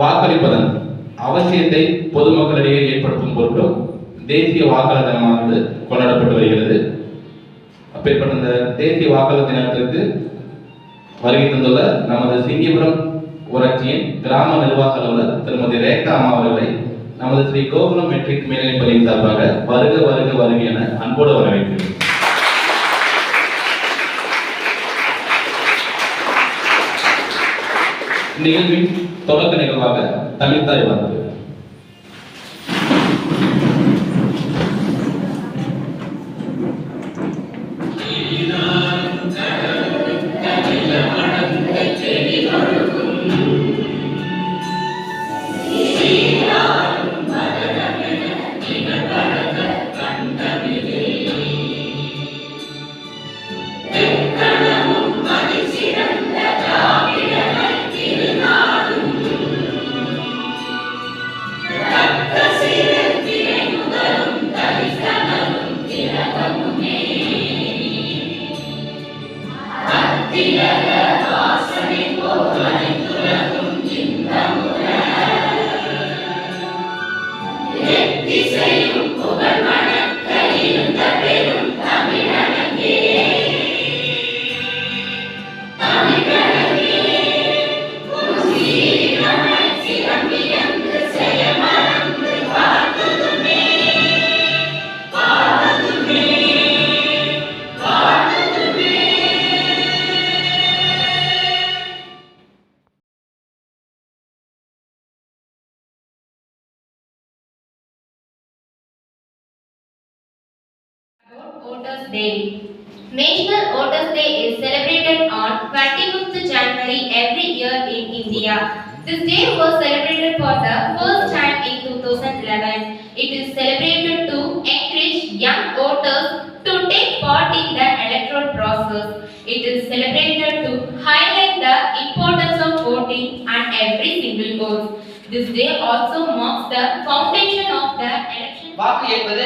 வாக்களிப்பதன் அவசியத்தை பொதுமக்களிடையே ஏற்படுத்தும் பொருட்டும் தேசிய வாக்காளர் தினமானது கொண்டாடப்பட்டு வருகிறது. அப்பேற்பட்ட இந்த தேசிய வாக்காளர் தினத்திற்கு வருகை தந்துள்ள நமது சிங்கிபுரம் ஊராட்சியின் கிராம நிர்வாக அலுவலர் திருமதி ரேகா அம்மா அவர்களை நமது ஸ்ரீ கோகுலம் மெட்ரிக் மேல்நிலைப் பள்ளியின் சார்பாக வருக வருக வருக என அன்போடு வரவேற்கிறேன். நிகழ்வின் தொடக்க நிகழ்வாக தமிழ்தாய் வாழ்த்து. Voters Day. National Voters Day is celebrated on 25th January every year in India. This day was celebrated for the first time in 2011. It is celebrated to encourage young voters to take part in the electoral process. It is celebrated to highlight the importance of voting and every single vote. This day also marks the foundation of the election. வாக்கு என்பது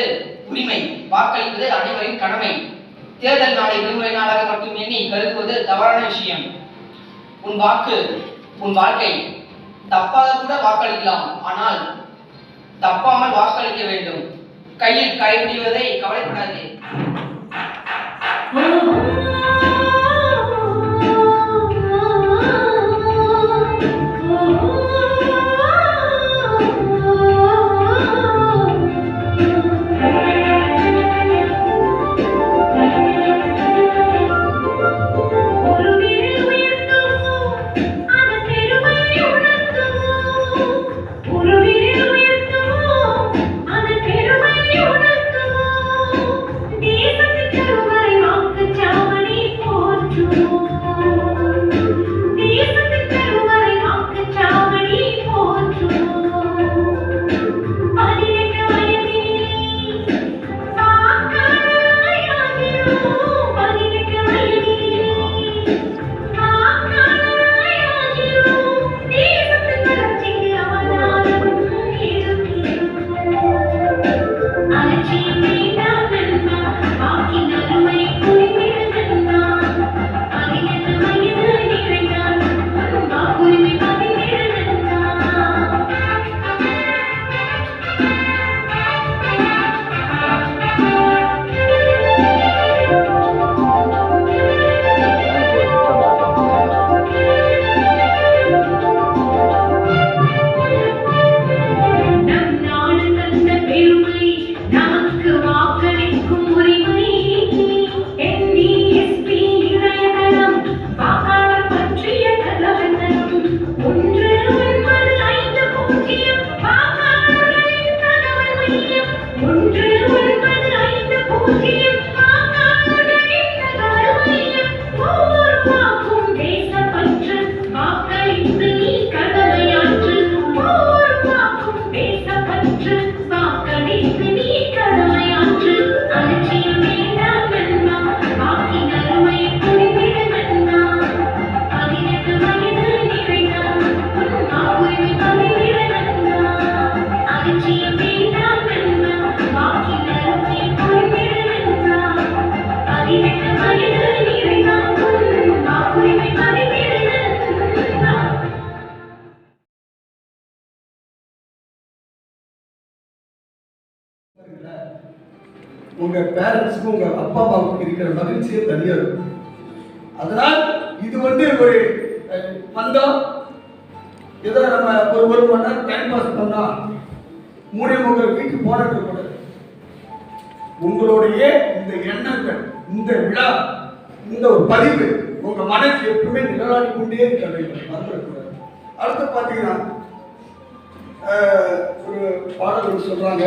உரிமை, வாக்களிப்பது அனைவரின் கடமை. தேர்தல் நாளை விடுமுறை நாளாக மட்டும் எண்ணி கருதுவது தவறான விஷயம். உன் வாக்கு உன் வாழ்க்கை. தப்பாக கூட வாக்களிக்கலாம், ஆனால் தப்பாமல் வாக்களிக்க வேண்டும். கையில் கைவிடுவதை கவலைப்படாதே. These உங்க பேரண்ட்ஸுக்கும் உங்க அப்பா அம்மாவுக்கு இருக்கிற மகிழ்ச்சியே தனியா இருக்கும். அதனால் இது ஒரு வந்தோம் ஏதோ நம்ம ஒரு மணி நேரம் டைம் பாஸ் பண்ணா 3:30 வீட்டுக்கு போனது கூட உங்களுடைய இந்த எண்ணங்கள், இந்த விழா, இந்த ஒரு பதிவு உங்க மனசு எப்பவுமே நிழலாடி கொண்டே இருக்க. அடுத்து பாத்தீங்கன்னா ஒரு பாடல் சொல்றாங்க,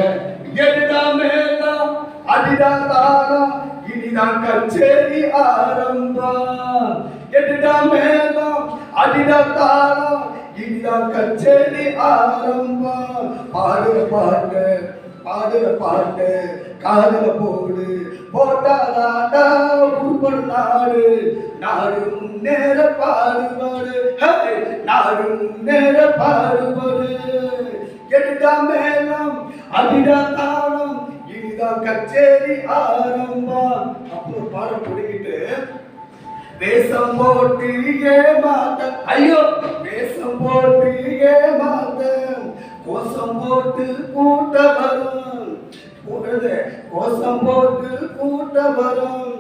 அடிதான் தாளம் இனிதான் கச்சேரி ஆரம்பம். மேளம் அடிதான் தாளம் இனிதான் கச்சேரி ஆரம்பம். பாடுற பாட்டு காதுல போடு, போட்டாதாண்டா உருப்படும் நாடு. நாடு முன்னேற பாடுபாடு, நாடு முன்னேற பாடுபாடு. எடுடா மேளம் அடிடா தாளம் இனிதான் கச்சேரி ஆரம்பம். அப்புறம் பாட பிடிக்கிட்டு வேஷம் போட்டு ஏமாத்த, ஐயோ வேஷம் போட்டு ஏமாத்த, கோஷம் போட்டு கூட்ட வரும், கோஷம் போட்டு கூட்ட வரும்.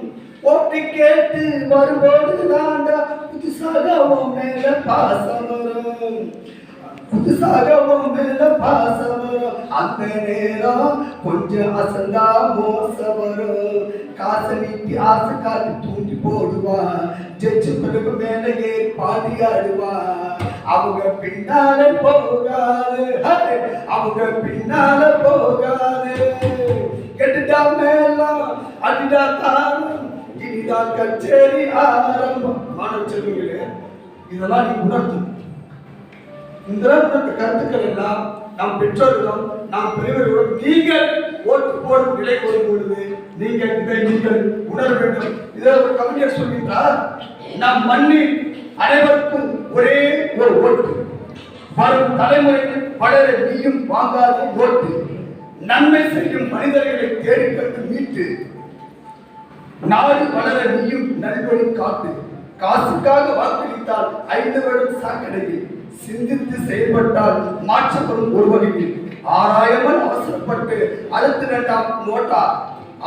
போட்டு கேட்டு வரும்போது தாண்டா புதுசாக உன் மேல பாசம் வரும், புதுசாக உன் மேல பாசம் வரும். அந்த நேரம் கொஞ்சம் அசந்தா மோசம் வரும். காசை நீட்டி ஆசை காட்டி தூண்டி போடுவான், ஜெச்சு பிறகு மேல ஏறி பாடி ஆடுவான். அவங்க பின்னால போகாது, அவங்க பின்னால போகாது. கெட்டுட்டா மேலாம் அடிடா தாரம் இனிதான் கச்சேரி ஆரம்பம். மாணவ செல்வங்களே, இதெல்லாம் நீ உணர்த்தும். இந்த கருத்துக்கள் எல்லாம் நாம் பெற்றோர்களும் நாம் பெரியவர்களும் நீங்கள் ஓட்டு போடும் நிலை வரும்பொழுது நீங்கள் இதை நீங்கள் உணர வேண்டும். இதை ஒரு கவிஞர் சொல்கின்றார், நம் மண்ணில் அனைவருக்கும் ஒரே ஒரு ஓட்டு, வரும் தலைமுறைக்கு வளர நீயும் வாங்காத ஓட்டு, நன்மை செய்யும் மனிதர்களை தேடிக்கட்டு மீட்டு, நாடு வளர நீயும் நல்வழி காட்டு. காசுக்காக வாக்களித்தால் 5 வருடம் சாக்கடையில், சிந்தித்து செயல்பட்டால் மாற்றப்படும் ஒரு வகையில். ஆராயாமல் அவசரப்பட்டு அழுத்த வேண்டாம் நோட்டா,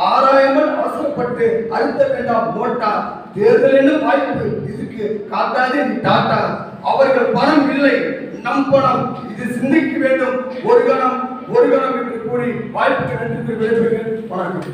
ஆராயாமல் அவசரப்பட்டு அழுத்த வேண்டாம் நோட்டா. தேர்தல் என்ன வாய்ப்பு, இதுக்கு காட்டாதே நீ டாட்டா. அவர்கள் பணம் இல்லை, நம் பணம், இது சிந்திக்க வேண்டும் ஒரு கணம் என்று கூறி வாய்ப்புக்கு நன்றி விடைபெறுகிறேன். வணக்கம்.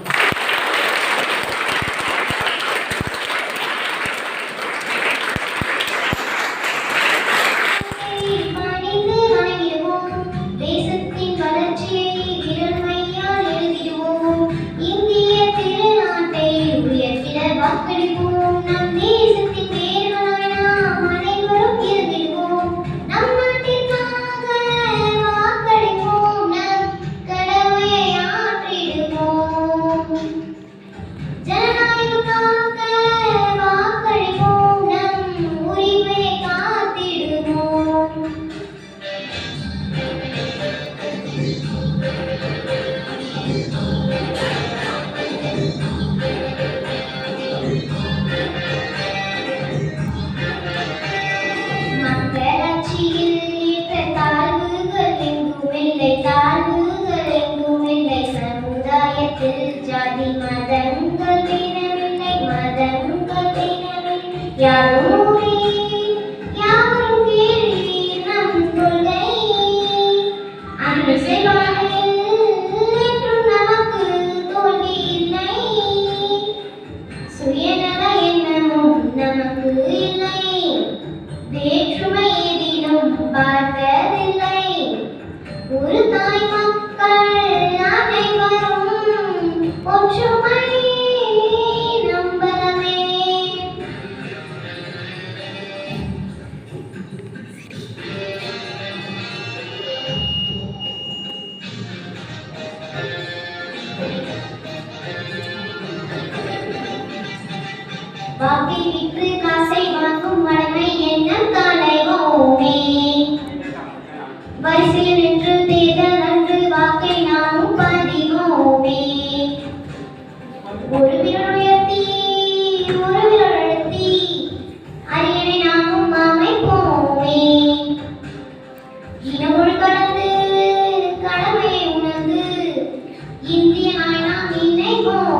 ஜாதி மதங்கள் வீணவில்லை, மதங்கள் வீணவில்லை. யாரும் கேள்வி நம் கொள்கை, அன்று செய்வார்கள் என்றும் நமக்கு தோல்வி இல்லை. சுயநல எண்ணமும் நமக்கு இல்லை, வேற்றுமை எதிலும் பார்த்ததில்லை. ஒரு தாய் மக்கள் அனைவரும் ஒற்றுமை நம்பலமே. வாக்கை விற்று காசை வாங்கும் வளமை எண்ணம் களைவோமே. வரிசையில் நின்று தேர்தல் அன்று வாக்கை நாமும் பதிவோமே. ஒரு விரல் உயர்த்தி ஒரு விரல் அழுத்தி அரியணை நாமும் அமைப்போமே. இனமொழி கடந்து கடமையை உணர்ந்து இந்திய நாய் நாம் இணைப்போம்.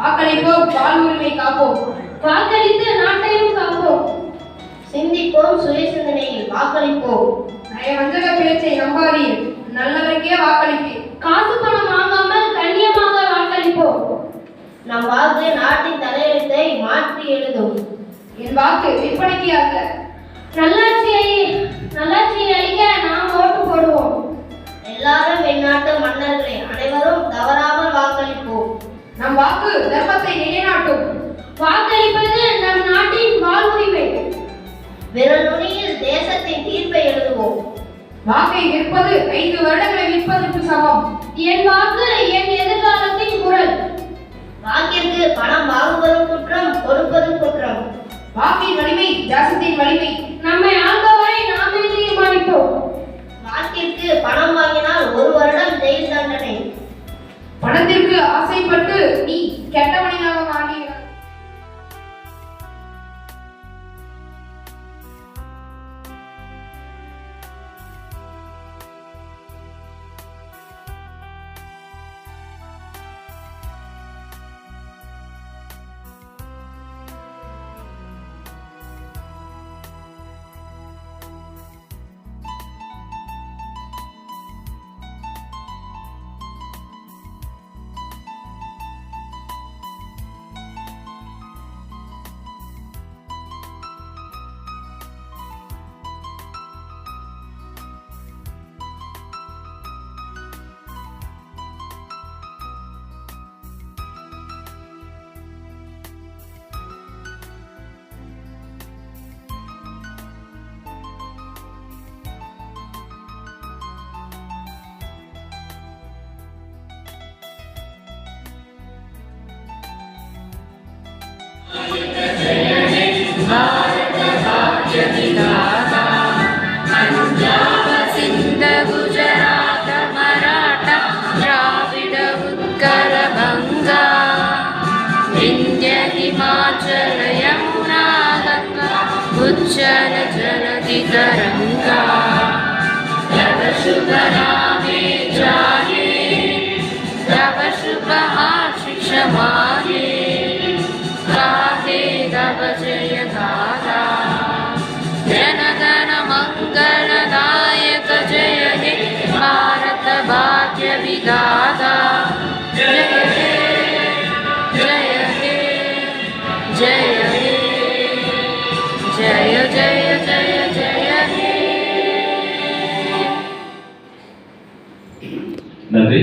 வாக்களிப்போம், வாழ்வுரிமை காப்போம். வாக்களித்து நாட்டையும் காப்போம். சிந்திப்போம், சுய சிந்தனையில் வாக்களிப்போம். நயவஞ்சக பேச்சை நம்பாதீர், நல்லவருக்கே வாக்களிப்பேன். காசு பணம் வாங்காமல் கண்ணியமாக வாக்களிப்போம். நம் வாக்கு நாட்டின் தலையெழுத்தை மாற்றி எழுதும். என் வாக்கு விற்பனைக்கு அல்ல. நல்லாட்சியை அளிக்க நாம் ஓட்டு போடுவோம். எல்லாரும் வெளிநாட்டு மன்னர்களே, அனைவரும் தவறாமல் வாக்களிப்போம். நம் வாக்கு தர்மத்தை நிலைநாட்டும். வாக்களிப்பது நம் நாட்டின் வாழ்வுரிமை. விரல் நுனியில் தேசத்தின் தீர்ப்பை எழுதுவோம். வாக்கை விற்பது 5 வருடங்களை விற்பதற்கு சமம். என் வாக்கு என் எதிர்காலத்தின் குரல். வாக்கிற்கு பணம் வாங்குவதும் குற்றம், கொடுப்பதும் குற்றம். வாக்கின் வலிமை தேசத்தின் வலிமை. நம்மை ஆள்பவரை நாமே தீர்மானிப்போம். வாக்கிற்கு பணம் வாங்கினால் 1 வருடம் ஜெயில் தண்டனை. பணத்திற்கு ஆசைப்பட்டு நீ கெட்டவனாக மாறுகிறாய். पंजाब सिंध गुजरात मराठा द्राविड उत्कल गंगा विंध्य हिमाचल यमुना गंगा उच्चल जलधि तरंगा तव शुभ नामे जागे तव शुभ आशीष मागे गाहे तव जय गाथा जनगण मंगलदायक जय हे भारत भाग्य विधाता जय हे जय हे जय हे जय जय जय जय हे நன்றி.